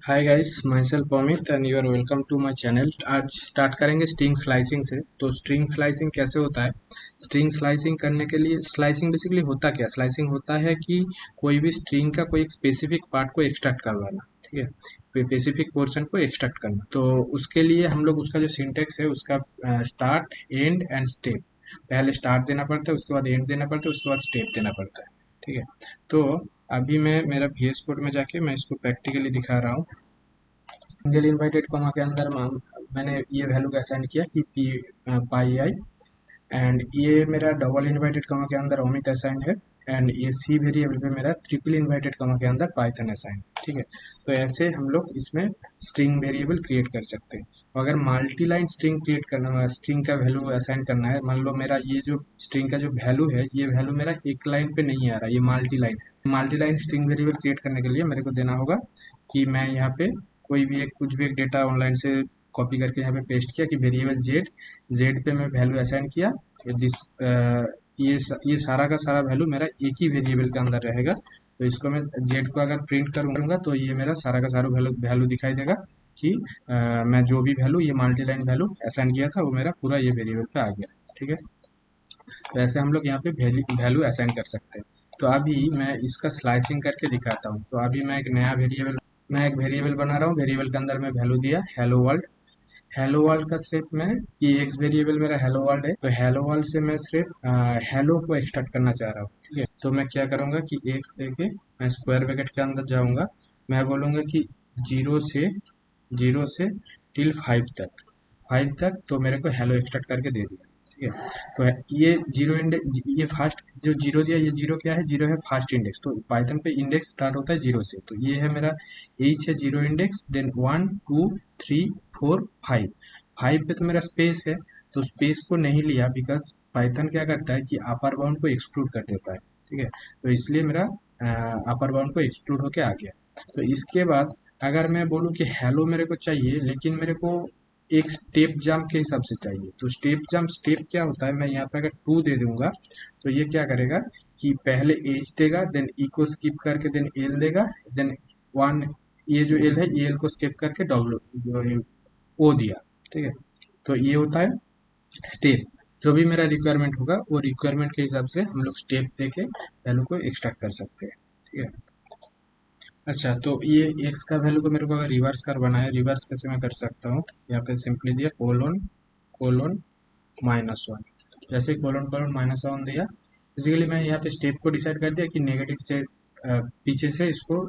Hi guys, myself Amit and you are welcome to my channel. आज start करेंगे string slicing से। तो string slicing कैसे होता है? स्ट्रिंग स्लाइसिंग करने के लिए स्लाइसिंग बेसिकली होता क्या? स्लाइसिंग होता है कि कोई भी स्ट्रिंग का कोई एक स्पेसिफिक पार्ट को एक्सट्रैक्ट करवाना, ठीक है, कोई स्पेसिफिक पोर्शन को एक्सट्रैक्ट करना। तो उसके लिए हम लोग उसका जो सिंटेक्स है उसका स्टार्ट, एंड एंड स्टेप, पहले स्टार्ट देना पड़ता है, उसके बाद एंड देना पड़ता है, उसके बाद स्टेप देना पड़ता है, ठीक है। तो अभी मैं मेरा VS कोड में जाके मैं इसको प्रैक्टिकली दिखा रहा हूँ। सिंगल इन्वर्टेड कॉमा के अंदर मैंने ये वैल्यू का असाइन किया कि पी पाई आई, एंड ये मेरा डबल इन्वर्टेड कॉमा के अंदर ओमित असाइन है, एंड ये सी वेरिएबल पे मेरा ट्रिपल इन्वर्टेड कॉमा के अंदर पाइथन असाइन, ठीक है। तो ऐसे हम लोग इसमें स्ट्रिंग वेरिएबल क्रिएट कर सकते हैं। अगर मल्टी लाइन स्ट्रिंग क्रिएट करना है, स्ट्रिंग का वैल्यू असाइन करना है, मान लो मेरा ये जो स्ट्रिंग का जो वैल्यू है, ये वैल्यू मेरा एक लाइन पे नहीं आ रहा, ये मल्टी लाइन है। Multi line string variable create करने के लिए मेरे को देना होगा कि मैं यहाँ पे कोई भी एक कुछ भी एक डेटा ऑनलाइन से कॉपी करके यहाँ पे पेस्ट किया कि वेरिएबल जेड, जेड पे मैं वैल्यू असाइन किया। दिस ये सारा का सारा वैल्यू मेरा एक ही वेरिएबल के अंदर रहेगा। तो इसको मैं जेड को अगर प्रिंट करूंगा तो ये मेरा सारा का सारा वैल्यू वैल्यू दिखाई देगा कि मैं जो भी वैल्यू, ये मल्टी लाइन वैल्यू असाइन किया था वो मेरा पूरा ये वेरिएबल पे आ गया, ठीक है। तो ऐसे हम लोग यहाँ पे वैल्यू असाइन कर सकते हैं। तो अभी मैं इसका स्लाइसिंग करके दिखाता हूँ। तो अभी मैं एक वेरिएबल बना रहा हूँ। वेरिएबल के अंदर मैं वैल्यू दिया हेलो वर्ल्ड। हेलो वर्ल्ड का सिर्फ मैं, ये एक्स वेरिएबल मेरा हेलो वर्ल्ड है, तो हेलो वर्ल्ड से मैं सिर्फ हेलो को एक्सट्रैक्ट करना चाह रहा हूँ, ठीक है। तो मैं क्या करूँगा कि एक्स देके मैं स्क्वायर ब्रैकेट के अंदर जाऊँगा। मैं बोलूँगा कि जीरो से जीरो से टिल फाइव तक तो मेरे को हेलो एक्सट्रैक्ट करके दे दिया, ठीक है। तो ये जीरो इंडेक्स, ये फास्ट जो जीरो दिया, ये जीरो क्या है? जीरो है फास्ट इंडेक्स। तो पाइथन पे इंडेक्स स्टार्ट होता है जीरो से। तो ये है मेरा एच है zero index, then one two three four five. Five पे तो मेरा स्पेस है, तो स्पेस को नहीं लिया बिकॉज पाइथन क्या करता है कि अपर बाउंड को एक्सक्लूड कर देता है, ठीक है। तो इसलिए मेरा अपर बाउंड को एक्सक्लूड होके आ गया। तो इसके बाद अगर मैं बोलूँ कि हेलो मेरे को चाहिए, लेकिन मेरे को एक स्टेप जंप के हिसाब से चाहिए, तो स्टेप क्या होता है? मैं यहाँ पे अगर टू दे दूंगा तो ये क्या करेगा कि पहले एच देगा, देन ई को स्किप करके देन एल देगा, देन वन, ये जो एल है ये एल को स्किप करके डब्ल्यू ओ दिया, ठीक है। तो ये होता है स्टेप। जो भी मेरा रिक्वायरमेंट होगा वो रिक्वायरमेंट के हिसाब से हम लोग स्टेप दे के वैल्यू को एक्सट्रैक्ट कर सकते हैं, ठीक है। अच्छा, तो ये एक्स का वैल्यू को मेरे को अगर रिवर्स करवाना है, रिवर्स कैसे मैं कर सकता हूँ? यहाँ पे सिंपली दिया कोलोन कोलोन माइनस वन। जैसे कोलोन कोलोन माइनस वन दिया, बेसिकली मैं यहाँ पे स्टेप को डिसाइड कर दिया कि नेगेटिव से पीछे से इसको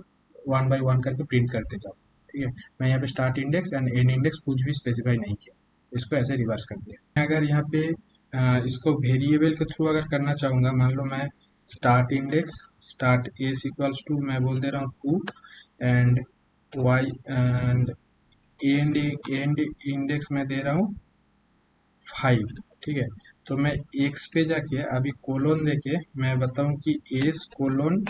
वन बाई वन करके प्रिंट करते जाओ, ठीक है। मैं यहाँ पे start index and end index कुछ भी स्पेसिफाई नहीं किया, इसको ऐसे रिवर्स कर दिया। मैं अगर यहाँ पे इसको वेरिएबल के थ्रू अगर करना चाहूँगा, मान लो मैं start index, start s equals to मैं बोल दे रहा हूँ two, and y end and end index मैं दे रहा हूँ फाइव, ठीक है। तो मैं एक्स पे जाके अभी कोलोन देके मैं बताऊं कि एस कोलोन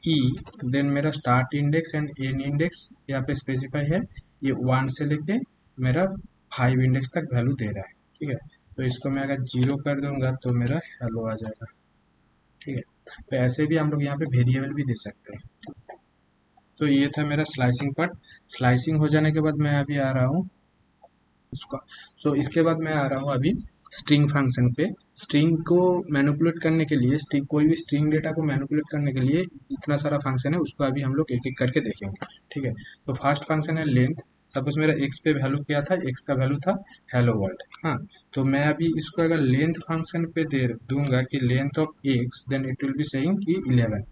ई, देन मेरा start index and end index यहाँ पे स्पेसिफाई है, ये वन से लेके मेरा फाइव इंडेक्स तक वैल्यू दे रहा है, ठीक है। तो इसको मैं अगर जीरो कर दूंगा तो मेरा हेलो आ जाएगा, ठीक है। तो ऐसे भी हम लोग यहाँ पे वेरिएबल भी दे सकते हैं। तो ये था मेरा स्लाइसिंग पार्ट। स्लाइसिंग हो जाने के बाद मैं अभी आ रहा हूँ उसका। सो इसके बाद मैं आ रहा हूँ अभी स्ट्रिंग फंक्शन पे। स्ट्रिंग को मैनिपुलेट करने के लिए, स्ट्रिंग कोई भी स्ट्रिंग डेटा को मैनिपुलेट करने के लिए जितना सारा फंक्शन है उसको अभी हम लोग एक एक करके देखेंगे, ठीक है। तो फर्स्ट फंक्शन है लेंथ। सपोज मेरा एक्स पे वैल्यू क्या था? एक्स का वैल्यू था हेलो वर्ल्ड, हाँ। तो मैं अभी इसको अगर लेंथ फंक्शन पे दे दूंगा कि length of x, then it will be saying कि 11।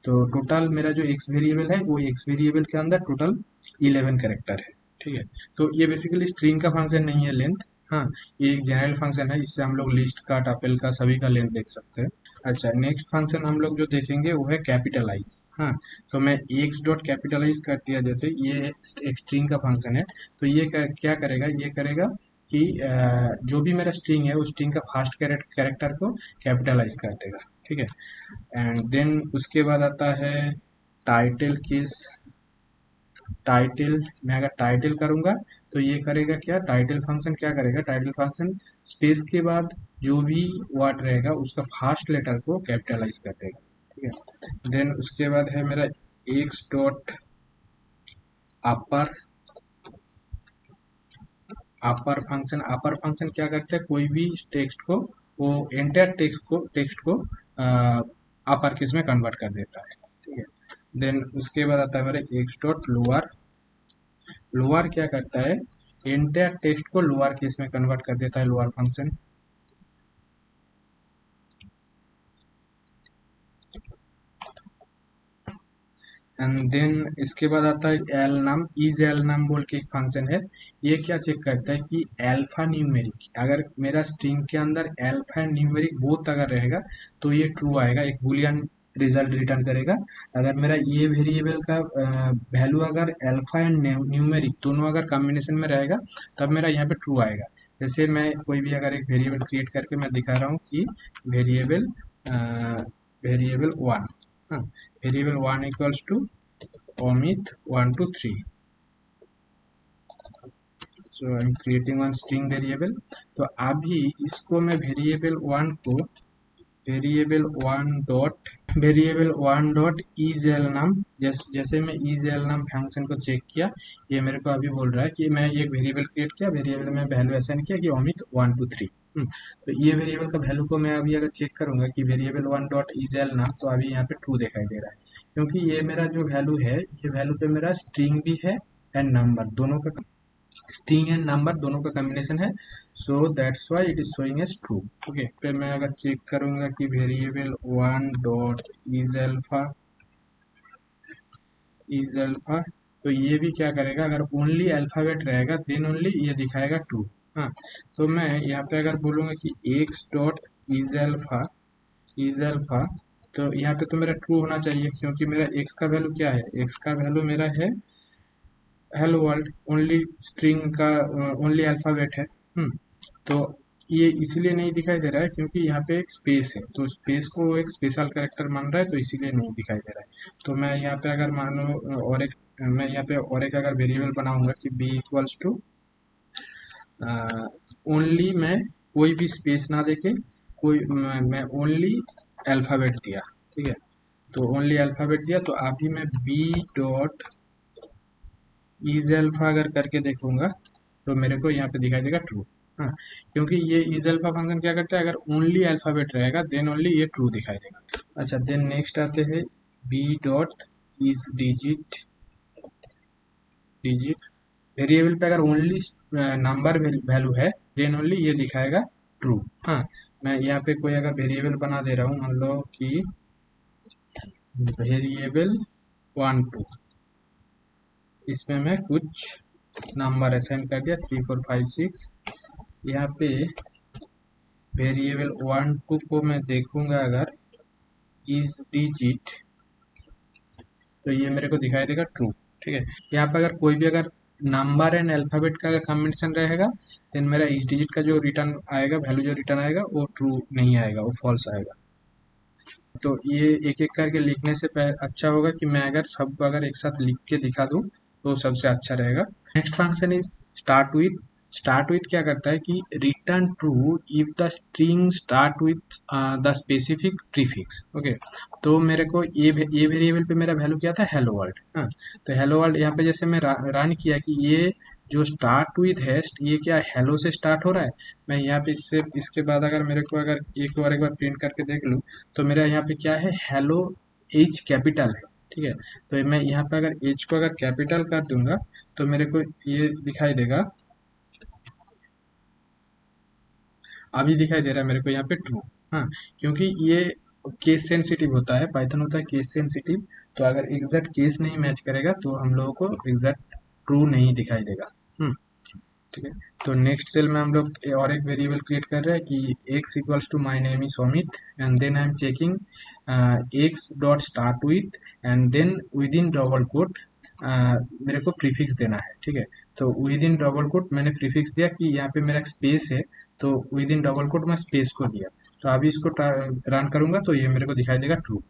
तो टोटल मेरा जो एक्स वेरिएबल है वो एक्स वेरिएबल के अंदर टोटल 11 कैरेक्टर है, ठीक है। तो ये बेसिकली स्ट्रिंग का फंक्शन नहीं है लेंथ, हाँ। ये एक जनरल फंक्शन है, इससे हम लोग लिस्ट का, टपल का, सभी का लेंथ देख सकते हैं। अच्छा, नेक्स्ट फंक्शन हम लोग जो देखेंगे वो है कैपिटलाइज, हाँ। तो मैं एक्स डॉट कैपिटलाइज कर दिया, जैसे ये एक स्ट्रिंग का फंक्शन है। तो ये क्या करेगा? ये करेगा कि जो भी मेरा स्ट्रिंग है उस स्ट्रिंग का फर्स्ट कैरेक्टर को कैपिटलाइज कर देगा, ठीक है। एंड देन उसके बाद आता है टाइटल किस। टाइटल, मैं अगर टाइटल करूंगा तो ये करेगा क्या? टाइटल फंक्शन क्या करेगा? टाइटल फंक्शन स्पेस के बाद जो भी वर्ड रहेगा उसका फर्स्ट लेटर को कैपिटलाइज कर देगा, ठीक है। देन उसके बाद है मेरा एक्स डॉट अपर अपर फंक्शन क्या करता है, कोई भी टेक्स्ट को, वो एंटायर टेक्स्ट को अपर केस में कन्वर्ट कर देता है, ठीक है। देन उसके बाद आता है मेरे एक्स डॉट लोअर। लोअर क्या करता है, एंटायर टेक्स्ट को लोअर केस में कन्वर्ट कर देता है, लोअर फंक्शन। एंड देन इसके बाद आता है एल नाम, इज एल नाम बोल के एक फंक्शन है। ये क्या चेक करता है कि अल्फा न्यूमेरिक, अगर मेरा स्ट्रिंग के अंदर अल्फा एंड न्यूमेरिक बोथ अगर रहेगा तो ये ट्रू आएगा, एक बुलियन रिजल्ट रिटर्न करेगा। अगर मेरा ये वेरिएबल का वैल्यू अगर अल्फा एंड न्यूमेरिक दोनों अगर कॉम्बिनेशन में रहेगा तब मेरा यहाँ पे ट्रू आएगा। जैसे मैं कोई भी अगर एक वेरिएबल क्रिएट करके मैं दिखा रहा हूँ कि वेरिएबल वेरिएबल वन, हाँ, variable one equals to Omit 1 2 3। So I am creating one string variable। तो अभी इसको मैं variable one dot is L नाम, जैसे मैं इज एल नाम फंक्शन को चेक किया, ये मेरे को अभी बोल रहा है कि मैं एक वेरिएबल क्रिएट किया, वेरिएबल में वैल्यू असाइन किया कि ओमित 1 2 3। तो ये वेरिएबल का वैल्यू को मैं अभी अगर चेक करूंगा कि variable one dot is L नाम, तो अभी यहाँ पे ट्रू दिखाई दे रहा है, क्योंकि ये मेरा जो वैल्यू है, ये वैल्यू पे मेरा स्ट्रिंग भी है एंड नंबर दोनों का, स्ट्रिंग एंड नंबर दोनों का कॉम्बिनेशन है। So that's why it is showing as true. Okay, फिर मैं अगर चेक करूंगा कि variable one dot is alpha, तो ये भी क्या करेगा, अगर ओनली अल्फाबेट रहेगा देन ओनली ये दिखाएगा ट्रू। हाँ, तो मैं यहाँ पे अगर बोलूँगा कि एक्स डॉट इज अल्फा, तो यहाँ पे तो मेरा ट्रू होना चाहिए, क्योंकि मेरा एक्स का वैल्यू क्या है, एक्स का वैल्यू मेरा है हेलो वर्ल्ड, ओनली स्ट्रिंग का ओनली अल्फाबेट है। तो ये इसलिए नहीं दिखाई दे रहा है क्योंकि यहाँ पे एक स्पेस है, तो स्पेस को वो एक स्पेशल कैरेक्टर मान रहा है, तो इसीलिए नहीं दिखाई दे रहा है। तो मैं यहाँ पे अगर मानो और एक, मैं यहाँ पे और एक अगर वेरिएबल बनाऊंगा कि बी इक्वल्स टू ओनली, मैं कोई भी स्पेस ना देके कोई मैं ओनली अल्फाबेट दिया, ठीक है। तो ओनली अल्फाबेट दिया, तो अभी मैं बी डॉट इज अल्फा अगर करके देखूंगा तो मेरे को यहाँ पे दिखाई देगा ट्रू। हाँ, क्योंकि ये इज अल्फा फंक्शन क्या करता है, अगर ओनली अल्फाबेट रहेगा देन ओनली ये ट्रू दिखाई देगा। अच्छा, देन नेक्स्ट आते हैं B dot is digit variable पे अगर ओनली नंबर वैल्यू है देन ओनली ये दिखाएगा ट्रू। हाँ, मैं यहाँ पे कोई अगर वेरिएबल बना दे रहा हूँ, मान लो कि वेरिएबल 1 2, इसमें मैं कुछ नंबर असाइन कर दिया 3 4 5 6। यहाँ पे वेरिएबल 1 2 को मैं देखूंगा अगर इज डिजिट, तो ये मेरे को दिखाई देगा ट्रू, ठीक है। यहाँ पे अगर कोई भी अगर नंबर एंड अल्फाबेट का अगर कॉम्बिनेशन रहेगा देन मेरा इस डिजिट का जो रिटर्न आएगा, वैल्यू जो रिटर्न आएगा वो ट्रू नहीं आएगा, वो फॉल्स आएगा। तो ये एक एक करके लिखने से अच्छा होगा कि मैं अगर सबको अगर एक साथ लिख के दिखा दूं तो सबसे अच्छा रहेगा। Next function is start with क्या करता है कि return true if the string start with the specific prefix. Okay, तो मेरे को ये वेरिएबल पे मेरा वैल्यू क्या था, हेलो वर्ल्ड। हाँ, तो हेलो वर्ल्ड यहाँ पे जैसे मैं रन किया कि ये जो स्टार्ट विथ है, ये क्या हेलो से स्टार्ट हो रहा है। मैं यहाँ पे इससे इसके बाद अगर मेरे को अगर एक बार प्रिंट करके देख लूँ तो मेरा यहाँ पे क्या है, हेलो एच कैपिटल है, ठीक है। तो मैं यहाँ पे अगर एच को अगर कैपिटल कर दूंगा तो मेरे को ये दिखाई देगा, अभी दिखाई दे रहा है मेरे को यहाँ पे ट्रू। हाँ, क्योंकि ये केस सेंसिटिव होता है, पाइथन होता है केस सेंसिटिव, तो अगर एग्जैक्ट केस नहीं मैच करेगा तो हम लोगों को एग्जैक्ट ट्रू नहीं दिखाई देगा। ठीक है। तो नेक्स्ट सेल में हम लोग और एक वेरिएबल क्रिएट कर रहे हैं कि x equals to my name is Amit, and then I am checking x dot start with, and then within double quote मेरे को प्रीफिक्स देना है, ठीक है। तो विद इन डबल कोट मैंने प्रीफिक्स दिया कि यहाँ पे मेरा स्पेस है, तो विद इन डबल कोट मैं स्पेस को दिया। तो अभी इसको रन करूंगा तो ये मेरे को दिखाई देगा ट्रू।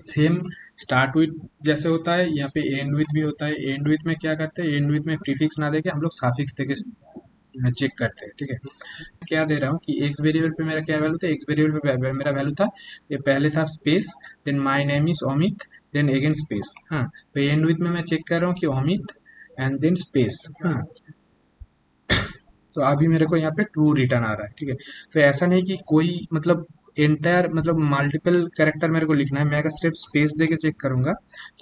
सेम स्टार्ट विथ जैसे होता है, यहाँ पे एंड विथ भी होता है। एंड विथ में क्या करते हैं, एंड विथ में प्रीफिक्स ना देके हम लोग साफिक्स देके चेक करते हैं, ठीक है। क्या दे रहा हूँ कि एक्स वेरिएबल पे मेरा क्या वैल्यू था, एक्स वेरिएबल पे मेरा वैल्यू था, ये पहले था space, then my name is Amit, then again space. हाँ, तो एंड विथ में मैं चेक कर रहा हूँ कि अमित एंड देन स्पेस। हाँ, तो अभी मेरे को यहाँ पे ट्रू रिटर्न आ रहा है, ठीक है। तो ऐसा नहीं कि कोई मतलब एंटायर मतलब मल्टीपल कैरेक्टर मेरे को लिखना है, मैं अगर सिर्फ स्पेस दे के चेक करूंगा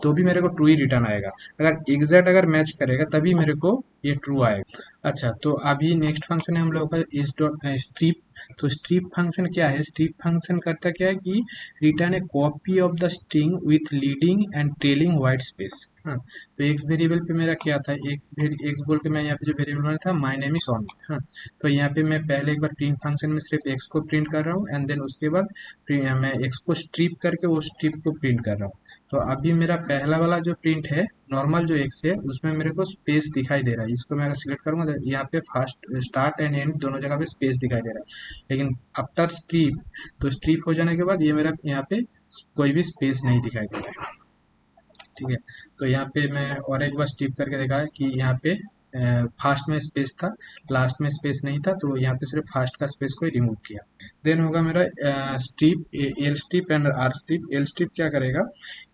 तो भी मेरे को ट्रू ही रिटर्न आएगा। अगर एग्जैक्ट अगर मैच करेगा तभी मेरे को ये ट्रू आएगा। अच्छा, तो अभी नेक्स्ट फंक्शन है हम लोगों का इस डॉट स्ट्रिप। तो स्ट्रिप फंक्शन क्या है? स्ट्रिप फंक्शन करता क्या है कि return A copy of the string with leading and trailing white space. हाँ, तो एक्स वेरिएबल पे मेरा क्या था, एक्स बोल के मैं यहाँ पे जो वेरिएबल बना था माय नेम इज अमित। हाँ, तो यहाँ पे मैं पहले एक बार प्रिंट फंक्शन में सिर्फ एक्स को प्रिंट कर रहा हूँ एंड देन उसके बाद मैं एक्स को स्ट्रिप करके वो स्ट्रिप को प्रिंट कर रहा हूँ। तो अभी मेरा पहला वाला जो प्रिंट है नॉर्मल जो एक्स है उसमें मेरे को स्पेस दिखाई दे रहा है। इसको मैं अगर सिलेक्ट करूंगा तो यहाँ पे फर्स्ट स्टार्ट एंड एंड दोनों जगह पे स्पेस दिखाई दे रहा है, लेकिन आफ्टर स्ट्रिप, तो स्ट्रिप हो जाने के बाद ये मेरा यहाँ पे कोई भी स्पेस नहीं दिखाई दे रहा है, ठीक है। तो यहाँ पे मैं और एक बार स्टिप करके देखा है कि यहाँ पे फास्ट में स्पेस था, लास्ट में स्पेस नहीं था, तो यहाँ पे सिर्फ फास्ट का स्पेस को ही रिमूव किया। देन होगा मेरा strip, l strip and r strip. L strip क्या करेगा?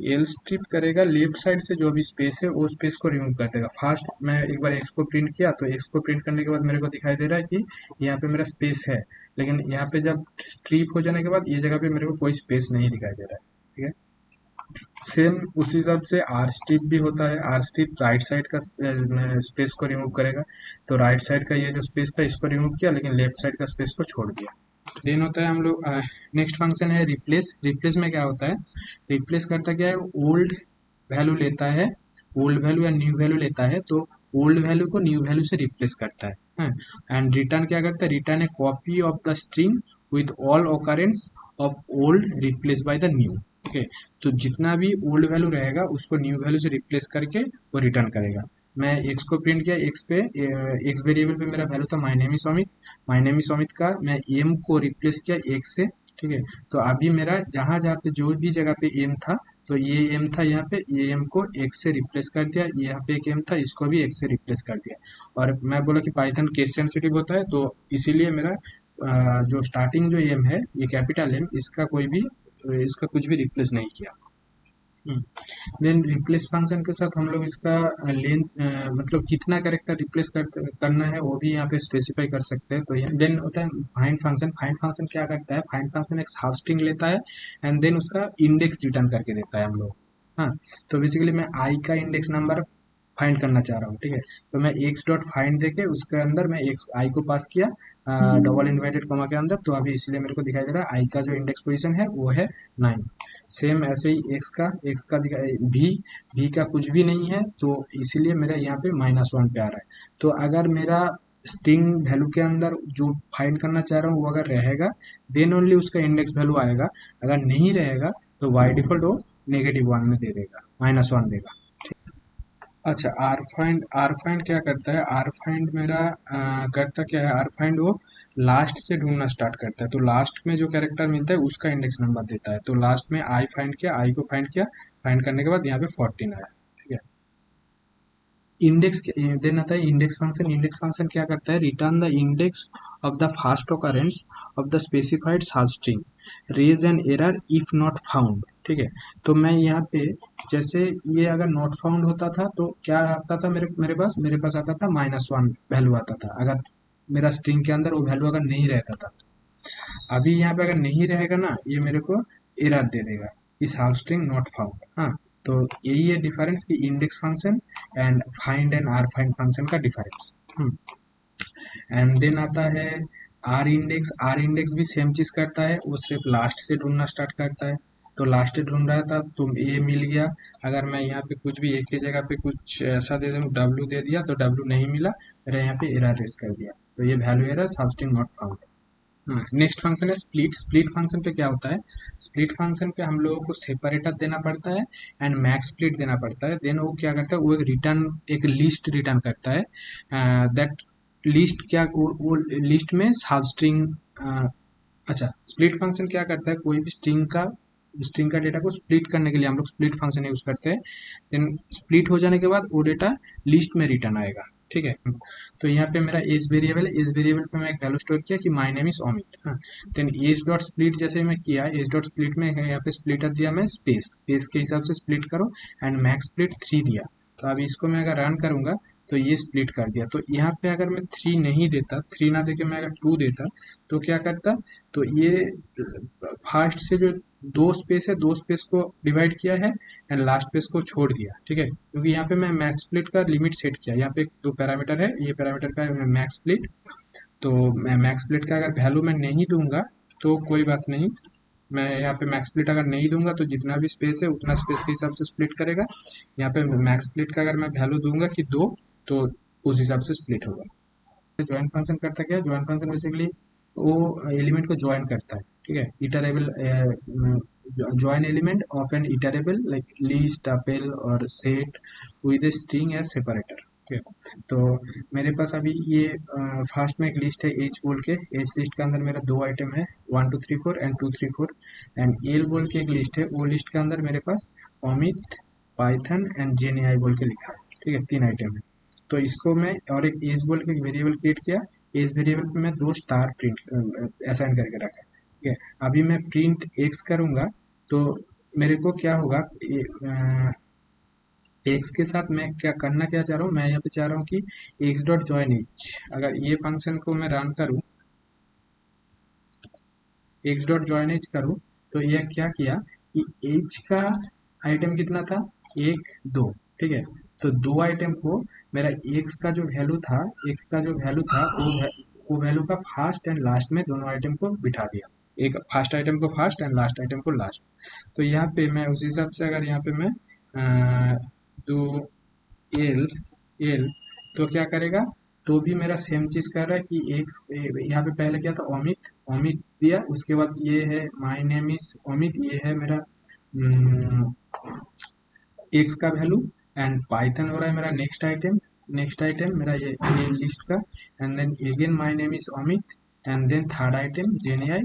एल स्ट्रिप करेगा लेफ्ट साइड से जो भी स्पेस है वो स्पेस को रिमूव कर देगा। फास्ट मैं एक बार एक्स को प्रिंट किया तो एक्स को प्रिंट करने के बाद मेरे को दिखाई दे रहा है कि यहाँ पे मेरा स्पेस है, लेकिन यहाँ पे जब स्ट्रिप हो जाने के बाद ये जगह पे मेरे को कोई स्पेस नहीं दिखाई दे रहा है, ठीक है। सेम उसी हिसाब से आर स्ट्रिप भी होता है। आर स्ट्रिप राइट साइड का स्पेस को रिमूव करेगा, तो राइट साइड का ये जो स्पेस था इसको रिमूव किया, लेकिन लेफ्ट साइड का स्पेस को छोड़ दिया। देन होता है हम लोग नेक्स्ट फंक्शन है रिप्लेस। रिप्लेस में क्या होता है? रिप्लेस करता क्या है? ओल्ड वैल्यू लेता है, ओल्ड वैल्यू या न्यू वैल्यू लेता है, तो ओल्ड वैल्यू को न्यू वैल्यू से रिप्लेस करता है। एंड रिटर्न क्या करता है? Return A copy of the string with all occurrence of old replace by the new. Okay, तो जितना भी ओल्ड वैल्यू रहेगा उसको न्यू वैल्यू से रिप्लेस करके वो रिटर्न करेगा। मैं एक्स को प्रिंट किया, एक्स पे एक्स वेरिएबल पे मेरा वैल्यू था my name is Amit. My name is Amit का मैं एम को रिप्लेस किया एक्स से, ठीक है। तो अभी मेरा जहाँ जहाँ पे जो भी जगह पे एम था, तो ये एम था यहाँ पे, ये एम को एक्स से रिप्लेस कर दिया, यहाँ पे एक एम था इसको भी एक्स से रिप्लेस कर दिया। और मैं बोला कि पाइथन केस सेंसिटिव होता है, तो इसीलिए मेरा जो स्टार्टिंग जो एम है ये कैपिटल एम, इसका कोई भी इसका कुछ भी रिप्लेस नहीं किया। देन रिप्लेस फंक्शन के साथ हम लोग इसका लेंथ मतलब कितना कैरेक्टर रिप्लेस करना है वो भी यहाँ पे स्पेसिफाई कर सकते हैं। तो देन होता है फाइंड फंक्शन। फाइंड फंक्शन क्या करता है? फाइंड फंक्शन एक हाफ स्ट्रिंग लेता है एंड देन उसका इंडेक्स रिटर्न करके देता है हम लोग। हाँ, तो बेसिकली मैं आई का इंडेक्स नंबर फाइंड करना चाह रहा हूँ, ठीक है। तो मैं एक्स डॉट फाइंड देके उसके अंदर मैं एक्स आई को पास किया डबल इन्वर्टेड कॉमा के अंदर, तो अभी इसलिए मेरे को दिखाई दे रहा है आई का जो इंडेक्स पोजीशन है वो है 9। सेम ऐसे ही एक्स का भी का कुछ भी नहीं है, तो इसीलिए मेरा यहाँ पे -1 पे आ रहा है। तो अगर मेरा स्ट्रिंग वैल्यू के अंदर जो फाइंड करना चाह रहा हूँ वो अगर रहेगा देन ओनली उसका इंडेक्स वैल्यू आएगा, अगर नहीं रहेगा तो बाई डिफॉल्ट वो -1 में दे देगा, -1 देगा। अच्छा, आर फाइंड क्या करता है? आर फाइंड मेरा करता क्या है? आर फाइंड वो लास्ट से ढूंढना स्टार्ट करता है, तो लास्ट में जो कैरेक्टर मिलता है उसका इंडेक्स नंबर देता है। तो लास्ट में आई फाइंड किया, आई को फाइंड किया, फाइंड करने के बाद यहाँ पे 14 आया, ठीक है। इंडेक्स देन आता है इंडेक्स फंक्शन। इंडेक्स फंक्शन क्या करता है? Return the index of the first occurrence of the specified sub string, raise an error if not found, ठीक है। तो मैं यहाँ पे जैसे ये अगर नॉट फाउंड होता था तो क्या आता था मेरे पास आता था -1 वैल्यू आता था, अगर मेरा स्ट्रिंग के अंदर वो वैल्यू अगर नहीं रहता था। अभी यहाँ पे अगर नहीं रहेगा ना, ये मेरे को एरर दे देगा, इस हाफ स्ट्रिंग नॉट फाउंड। हाँ, तो यही है डिफरेंस कि index function and find and r find function का डिफरेंस। एंड देन आता है आर इंडेक्स। आर इंडेक्स भी सेम चीज करता है, वो सिर्फ लास्ट से ढूंढना स्टार्ट करता है। तो लास्ट से ढूंढ रहा था तो ए मिल गया, अगर मैं यहाँ पे कुछ भी एक ही जगह पे कुछ ऐसा दे दूँ डब्ल्यू दे दिया तो डब्ल्यू नहीं मिला, मेरा यहाँ पे एरर रेस कर दिया, तो ये value error substring not found. हाँ, नेक्स्ट फंक्शन है स्प्लिट। स्प्लिट फंक्शन पे क्या होता है? स्प्लिट फंक्शन पे हम लोगों को सेपरेटर देना पड़ता है एंड मैक्स स्प्लिट देना पड़ता है। देन वो क्या करता है? वो एक लिस्ट रिटर्न करता है। दैट लिस्ट क्या वो लिस्ट में सब स्ट्रिंग। अच्छा, स्प्लिट फंक्शन क्या करता है? कोई भी स्ट्रिंग का डेटा को स्प्लिट करने के लिए हम लोग स्प्लिट फंक्शन यूज करते हैं। देन स्प्लिट हो जाने के बाद वो डेटा लिस्ट में रिटर्न आएगा। ठीक है। तो यहाँ पे मेरा एज वेरिएबल है, एज वेरिएबल पे मैं एक वैल्यू स्टोर किया कि माय नेम इज अमित। हाँ, देन एज डॉट स्प्लिट जैसे मैं किया, एज डॉट स्प्लिट में यहाँ पे स्प्लिटर दिया मैं स्पेस, स्पेस के हिसाब से स्प्लिट करो, एंड मैक्स स्प्लिट 3 दिया। तो अब इसको मैं अगर रन करूंगा तो ये स्प्लिट कर दिया। तो यहाँ पे अगर मैं 3 नहीं देता, 3 ना देके मैं अगर 2 देता तो क्या करता, तो ये फास्ट से जो दो स्पेस है, दो स्पेस को डिवाइड किया है एंड लास्ट पेज को छोड़ दिया। ठीक है, क्योंकि यहाँ पे मैं मैक्स स्प्लिट का लिमिट सेट किया। यहाँ पे दो पैरामीटर है, ये पैरामीटर का है मैक्स स्प्लिट। तो मैं मैक्स स्प्लिट का अगर वैल्यू मैं नहीं दूंगा तो कोई बात नहीं, मैं यहाँ पे मैक्स स्प्लिट अगर नहीं दूंगा तो जितना भी स्पेस है उतना स्पेस के हिसाब से स्प्लिट करेगा। यहाँ पे मैक्स स्प्लिट का अगर मैं वैल्यू दूंगा कि 2, तो उस हिसाब से स्प्लिट होगा। ज्वाइन फंक्शन करता क्या है, ज्वाइन फंक्शन बेसिकली वो एलिमेंट को ज्वाइन करता है। ठीक है, iterable join element of an iterable like list tuple और set with a string as separator. ठीक है, तो मेरे पास अभी ये फर्स्ट में एक लिस्ट है एच बोल के, एच लिस्ट के अंदर मेरा 2 आइटम है 1 2 3 4 एंड 2 3 4, एंड एल बोल के एक लिस्ट है, वो लिस्ट के अंदर मेरे पास अमित, पाइथन एंड जेनीआई बोल के लिखा है। ठीक है, 3 आइटम है। तो इसको मैं और एक एज बोल के एक वेरिएबल क्रिएट किया, एज वेरिएबल पे मैं 2 स्टार प्रिंट असाइन करके रखा। ठीक है, अभी मैं प्रिंट एक्स करूंगा तो मेरे को क्या होगा, एक्स के साथ मैं क्या करना क्या चाह रहा हूँ, मैं यहाँ पे चाह रहा हूँ कि एक्स डॉट ज्वाइन एच, अगर ये फंक्शन को मैं रन करूँ, एक्स डॉट ज्वाइन एच करूँ, तो यह क्या किया कि एच का आइटम कितना था, 1 2। ठीक है, तो 2 आइटम को मेरा एक्स का जो वैल्यू था, एक्स का जो वैल्यू था वो वैल्यू का फर्स्ट एंड लास्ट में दोनों आइटम को बिठा दिया, एक फर्स्ट आइटम को फर्स्ट एंड लास्ट आइटम को लास्ट। तो यहाँ पे मैं उस हिसाब से अगर यहाँ पे मैं दो एल एल, तो क्या करेगा, तो भी मेरा सेम चीज कर रहा है कि एक यहाँ पे पहले क्या था अमित, अमित दिया, उसके बाद ये है माय नेम इज अमित, ये है मेरा एक्स का वैल्यू, एंड पाइथन हो रहा है मेरा नेक्स्ट आइटम, नेक्स्ट आइटम मेरा ये लिस्ट का, and then again my name is Amit, and then third item GenAI,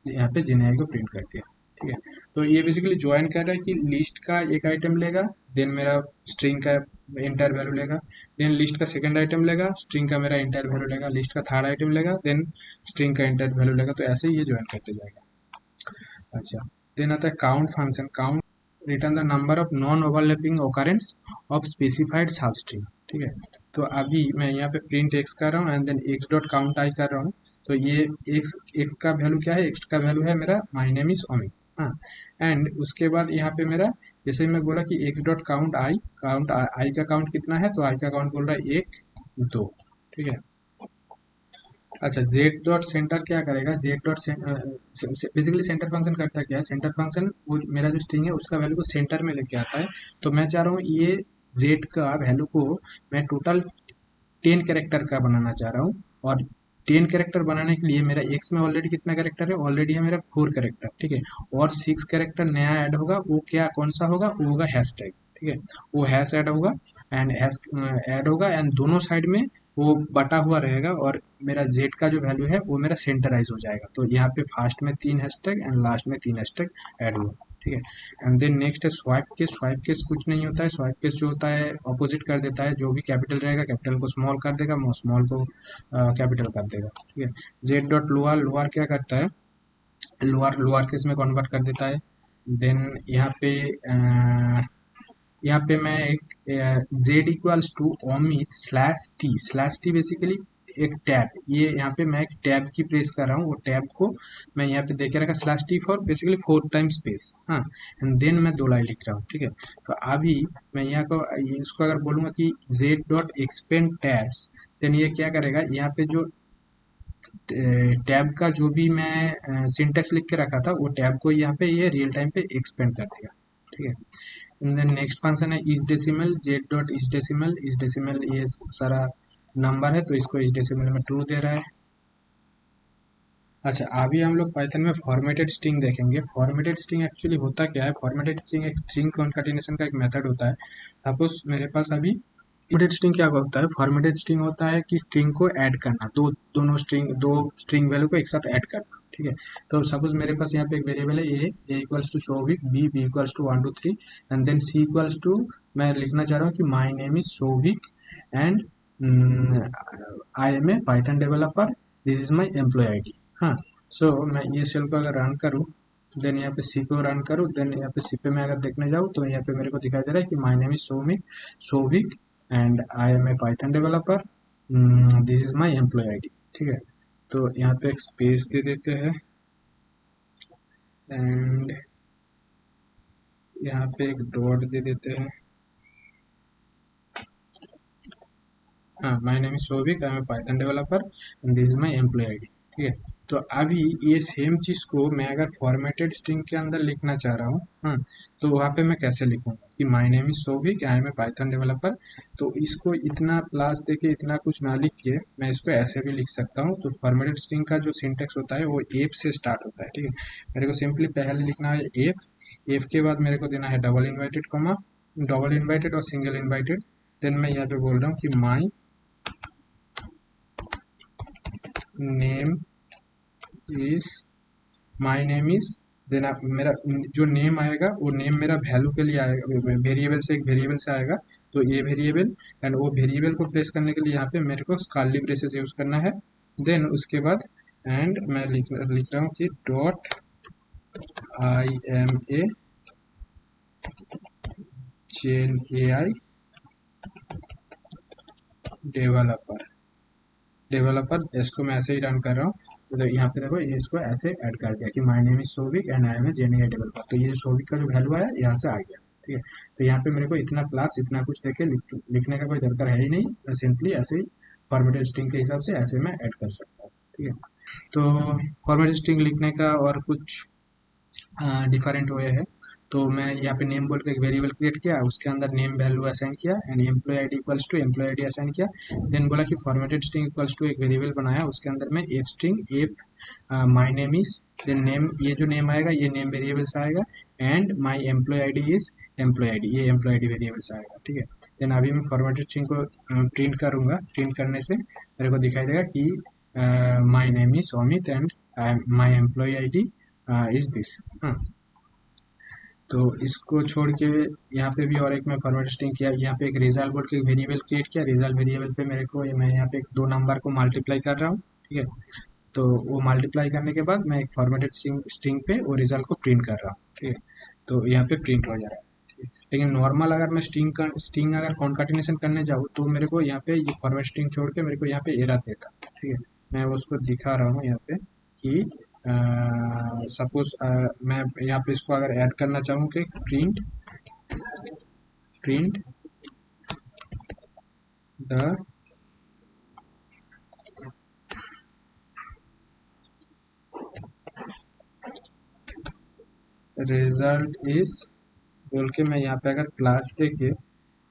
यहाँ पे जेनीआई को प्रिंट कर दिया। ठीक है, तो ये बेसिकली ज्वाइन कर रहा है कि लिस्ट का एक आइटम लेगा, देन मेरा स्ट्रिंग का इंटर वैल्यू लेगा, देन लिस्ट का सेकंड आइटम लेगा, स्ट्रिंग का मेरा इंटर वैल्यू लेगा, लिस्ट का थर्ड आइटम लेगा, देन स्ट्रिंग का इंटर वैल्यू लेगा। तो ऐसे ही ये ज्वाइन करते जाएगा। अच्छा, देन आता है count function, count return the number of non overlapping occurrence of specified sub string. ठीक है, तो अभी मैं यहाँ पे प्रिंट एक्स कर रहा हूँ and then x dot count i कर रहा हूँ। तो ये एक्स एक्स का वैल्यू क्या है, एक्स का वैल्यू है मेरा माय नेम इज अमित। हाँ, एंड उसके बाद यहाँ पे मेरा जैसे मैं बोला कि एक्स डॉट काउंट आई का काउंट कितना है, तो आई का काउंट बोल रहा है 1 2। ठीक है, अच्छा, जेड डॉट सेंटर क्या करेगा, Z dot basically centre function करता क्या है, सेंटर फंक्शन वो मेरा जो स्ट्रिंग है उसका वैल्यू को सेंटर में लेके आता है। तो मैं चाह रहा हूँ ये जेड का वैल्यू को मैं टोटल 10 कैरेक्टर का बनाना चाह रहा हूँ, और 10 कैरेक्टर बनाने के लिए मेरा एक्स में ऑलरेडी कितना कैरेक्टर है, ऑलरेडी है मेरा 4 कैरेक्टर। ठीक है, और 6 कैरेक्टर नया ऐड होगा, वो क्या कौन सा होगा, वो होगा हैश टैग। ठीक है, वो हैश ऐड होगा, एंड हैश ऐड होगा, एंड दोनों साइड में वो बटा हुआ रहेगा, और मेरा जेड का जो वैल्यू है वो मेरा सेंटराइज हो जाएगा। तो यहाँ पे फर्स्ट में 3 हैशटैग एंड लास्ट में 3 हैशटैग ऐड हुआ। ठीक है, एंड देन नेक्स्ट है स्वाइप केस, स्वाइप केस कुछ नहीं होता है, स्वाइप केस जो होता है ऑपोजिट कर देता है, जो भी कैपिटल रहेगा कैपिटल को स्मॉल कर देगा, स्मॉल को कैपिटल कर देगा। ठीक है, जेड डॉट लोअर, लोअर क्या करता है, लोअर लोअर केस में कन्वर्ट कर देता है। देन यहाँ पे मैं एक जेड इक्वल्स टू ओमित स्लैश टी बेसिकली एक टैब, ये यहाँ पे मैं एक टैब की प्रेस कर रहा हूँ, वो टैब को मैं यहाँ पे देखे रखा slash T for basically 4 time space. हाँ, एंड देन मैं 2 लाइन लिख रहा हूँ। ठीक है, तो अभी मैं यहाँ को इसको अगर बोलूँगा कि z dot expand tabs, then ये क्या करेगा, यहाँ पे जो टैब का जो भी मैं सिंटेक्स लिख के रखा था वो टैब को यहाँ पे ये रियल टाइम पे एक्सपेंड कर दिया। ठीक है, एंड देन नेक्स्ट फंक्शन है is decimal, Z dot is decimal, is decimal ये सारा नंबर है तो इसको इज डेसिमल में ट्रू दे रहा है। अच्छा, अभी हम लोग पाइथन में फॉर्मेटेड स्ट्रिंग देखेंगे। फॉर्मेटेड स्ट्रिंग एक्चुअली होता क्या है, फॉर्मेटेड स्ट्रिंग एक स्ट्रिंग कॉन्काटिनेशन का एक मेथड होता है। सपोज मेरे पास अभी फॉर्मेटेड स्ट्रिंग क्या होता है, फॉर्मेटेड स्ट्रिंग होता है कि स्ट्रिंग को ऐड करना, दोनों स्ट्रिंग वैल्यू को एक साथ ऐड करना। ठीक है, तो सपोज मेरे पास यहाँ पे एक वेरिएबल है A equals to Shobhik, B equals to 1 2 3, and then C equals to मैं लिखना चाह रहा हूँ कि my name is Shobhik and I am a Python developer, this is my employ I D. हाँ, सो मैं ये सेल को अगर रन करूँ, देन यहाँ पे सी को रन करूँ, देन यहाँ पे सी पे मैं अगर देखने जाऊँ तो यहाँ पे मेरे को दिखाई दे रहा है कि my name is Sovik and I am a Python developer, this is my employ I D. ठीक है, तो यहाँ पे एक स्पेस दे देते हैं एंड यहाँ पे एक डॉट दे देते हैं। हाँ, my name is Shobhik, I am Python developer and this is my employee ID. ठीक है, तो अभी ये सेम चीज़ को मैं अगर फॉर्मेटेड स्ट्रिंग के अंदर लिखना चाह रहा हूँ, हाँ, तो वहाँ पे मैं कैसे लिखूँगा कि my name is Shobhik, I am a Python developer. तो इसको इतना प्लस देके इतना कुछ ना लिख के मैं इसको ऐसे भी लिख सकता हूँ। तो फॉर्मेटेड स्ट्रिंग का जो सिंटेक्स होता है वो एफ से स्टार्ट होता है। ठीक है, मेरे को सिंपली पहले लिखना है एफ, एफ के बाद मेरे को देना है double inverted comma, double inverted और सिंगल इन्वाइटेड। देन मैं यहाँ पे बोल रहा हूँ कि my name is, my name is, then आप मेरा जो नेम आएगा वो नेम मेरा वैल्यू के लिए आएगा, वेरिएबल से एक वेरिएबल से आएगा। तो ये वेरिएबल एंड वो वेरिएबल को प्लेस करने के लिए यहाँ पे मेरे को कर्ली ब्रेसेस यूज करना है। देन उसके बाद एंड मैं लिख रहा हूँ कि dot I am a chain A I developer, developer इसको मैं ऐसे ही रन कर रहा हूँ। तो यहाँ पे देखो ये इसको ऐसे ऐड कर दिया कि my name is Shobhik and I am a GenAI developer. तो ये शोभिक का जो वैल्यू आया यहाँ से आ गया। ठीक है, तो यहाँ पे मेरे को इतना क्लास इतना कुछ देके लिखने का कोई दरकार है ही नहीं। मैं सिंपली ऐसे ही फॉर्मेटेड स्ट्रिंग के हिसाब से ऐसे मैं ऐड कर सकता हूँ। ठीक है, तो फॉर्मेटेड स्ट्रिंग लिखने का और कुछ डिफरेंट वे है। तो मैं यहाँ पे नेम बोल के एक वेरिएबल क्रिएट किया, उसके अंदर नेम वैल्यू असाइन किया and employee ID equals to employee ID assign किया। देन बोला कि फॉर्मेटेड स्ट्रिंग इक्वल्स टू एक वेरिएबल बनाया, उसके अंदर में F string F my name is, then name, ये जो नेम आएगा ये नेम वेरिएबल से आएगा and my employee ID is employee ID, ये एम्प्लॉय आईडी वेरिएबल से आएगा। ठीक है, देन अभी मैं फॉर्मेटेड स्ट्रिंग को प्रिंट करूंगा। प्रिंट करने से मेरे को दिखाई देगा कि my name is Amit and my employee ID is this. हाँ, तो इसको छोड़ के यहाँ पे भी और एक मैं फॉरवर्ड स्ट्रिंग किया, यहाँ पे एक रिजल्ट बोल के एक वेरिएबल क्रिएट किया। रिजल्ट वेरिएबल पे मेरे को मैं यहाँ पे दो नंबर को मल्टीप्लाई कर रहा हूँ। ठीक है, तो वो मल्टीप्लाई करने के बाद मैं एक फॉर्मेटेड स्ट्रिंग पे वो रिजल्ट को प्रिंट कर रहा हूँ। ठीक है, तो यहाँ पे प्रिंट हो जा रहा है। ठीक है, लेकिन नॉर्मल अगर मैं स्ट्रिंग अगर कॉन्काटिनेशन करने जाऊँ तो मेरे को यहाँ पे ये फॉरवर्ड स्ट्रिंग छोड़ के मेरे को यहाँ पे एरर देता। ठीक है, मैं उसको दिखा रहा हूँ यहाँ पे कि सपोज मैं यहाँ पे इसको अगर ऐड करना चाहूँ कि print print the result is बोल के मैं यहाँ पे अगर क्लास दे के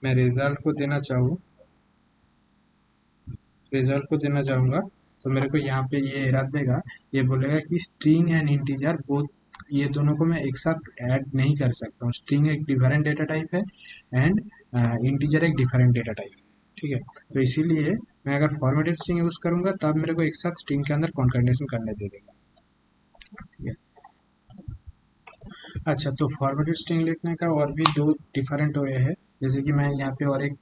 मैं रिजल्ट को देना चाहूँ, रिजल्ट को देना चाहूँगा, तो मेरे को यहाँ पे ये एरर देगा। ये बोलेगा कि स्ट्रिंग एंड इंटीजर बोथ, ये दोनों को मैं एक साथ ऐड नहीं कर सकता हूँ। स्ट्रिंग एक डिफरेंट डेटा टाइप है एंड इंटीजर एक डिफरेंट डेटा टाइप है। ठीक है, तो इसीलिए मैं अगर फॉर्मेटेड स्ट्रिंग यूज करूंगा तब मेरे को एक साथ स्ट्रिंग के अंदर कॉन्कैटिनेशन करने दे देगा। ठीक है, अच्छा, तो फॉर्मेटेड स्ट्रिंग लिखने का और भी दो डिफरेंट वे है। जैसे कि मैं यहाँ पे और एक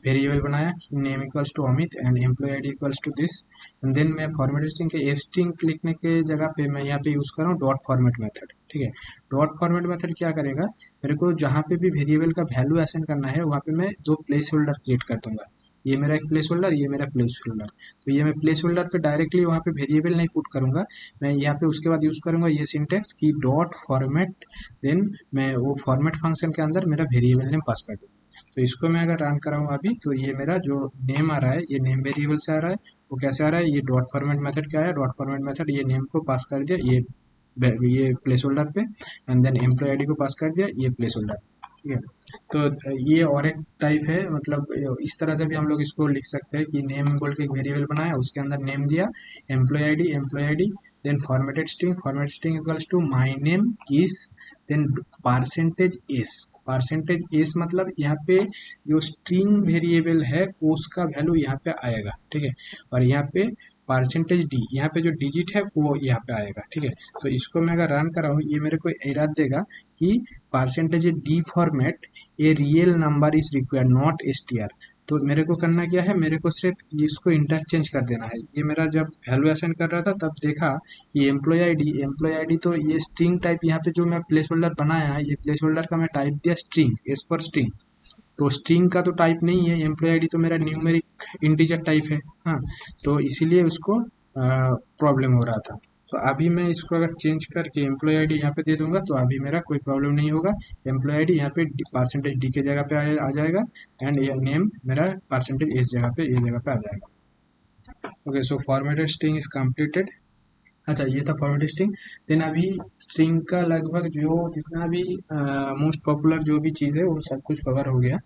वेरिएबल बनाया, name equals to Amit and employee ID equals to this. And then मैं फॉर्मेटेड स्ट्रिंग के एफ स्ट्रिंग लिखने के जगह पे मैं यहाँ पे यूज़ कर रहा हूँ डॉट फॉर्मेट मेथड। ठीक है, डॉट फॉर्मेट मेथड क्या करेगा, मेरे को जहाँ पे भी वेरिएबल का वैल्यू असाइन करना है वहाँ पे मैं दो प्लेस होल्डर क्रिएट कर दूंगा। ये मेरा एक प्लेस होल्डर, ये मेरा प्लेस होल्डर। तो ये मैं प्लेस होल्डर पे डायरेक्टली वहाँ पे वेरिएबल नहीं पुट करूँगा, मैं यहाँ पे उसके बाद यूज़ करूँगा ये सिंटेक्स की डॉट फॉर्मेट, देन मैं वो फॉर्मेट फंक्शन के अंदर मेरा वेरिएबल नेम पास कर दूँ। तो इसको मैं अगर रन कराऊँ अभी, तो ये मेरा जो नेम आ रहा है ये नेम वेरिएबल से आ रहा है। वो कैसे आ रहा है, ये डॉट फॉर्मेट मेथड क्या है, डॉट फॉर्मेट मेथड ये नेम को पास कर दिया ये प्लेस होल्डर पे एंड देन एम्प्लॉय आईडी को पास कर दिया ये प्लेस होल्डर। ठीक है, तो ये और एक टाइप है, मतलब इस तरह से भी हम लोग इसको लिख सकते हैं कि नेम बोल के एक वेरिएबल बनाया, उसके अंदर नेम दिया, employee ID, then formatted string equals to my name is, then percentage S मतलब यहाँ पे जो स्ट्रिंग वेरिएबल है उसका वैल्यू यहाँ पे आएगा। ठीक है, और यहाँ पे परसेंटेज डी, यहाँ पे जो डिजिट है वो यहाँ पे आएगा। ठीक है, तो इसको मैं अगर रन कर रहा हूँ ये मेरे को एरर देगा कि percentage D format a real number is required not STR. तो मेरे को करना क्या है, मेरे को सिर्फ इसको इंटरचेंज कर देना है। ये मेरा जब वैल्यू असाइन कर रहा था तब देखा ये एम्प्लॉय आईडी तो ये स्ट्रिंग टाइप, यहाँ पे जो मैं प्लेस होल्डर बनाया है, ये प्लेस होल्डर का मैं टाइप दिया स्ट्रिंग, एस फॉर स्ट्रिंग। तो स्ट्रिंग का तो टाइप नहीं है, एम्प्लॉय आईडी तो मेरा न्यूमेरिक इंटीजर टाइप है। हाँ, तो इसीलिए उसको प्रॉब्लम हो रहा था। तो अभी मैं इसको अगर चेंज करके एम्प्लॉय आईडी यहाँ पे दे दूंगा तो अभी मेरा कोई प्रॉब्लम नहीं होगा। एम्प्लॉय आईडी यहाँ पे परसेंटेज डी के जगह पे आ जाएगा, एंड ये नेम मेरा परसेंटेज इस जगह पे, ये जगह पे आ जाएगा। Okay, so formatted string is completed. अच्छा, ये था फॉरवर्ड स्ट्रिंग। देन अभी स्ट्रिंग का लगभग जो जितना भी मोस्ट पॉपुलर जो भी चीज़ है वो सब कुछ कवर हो गया।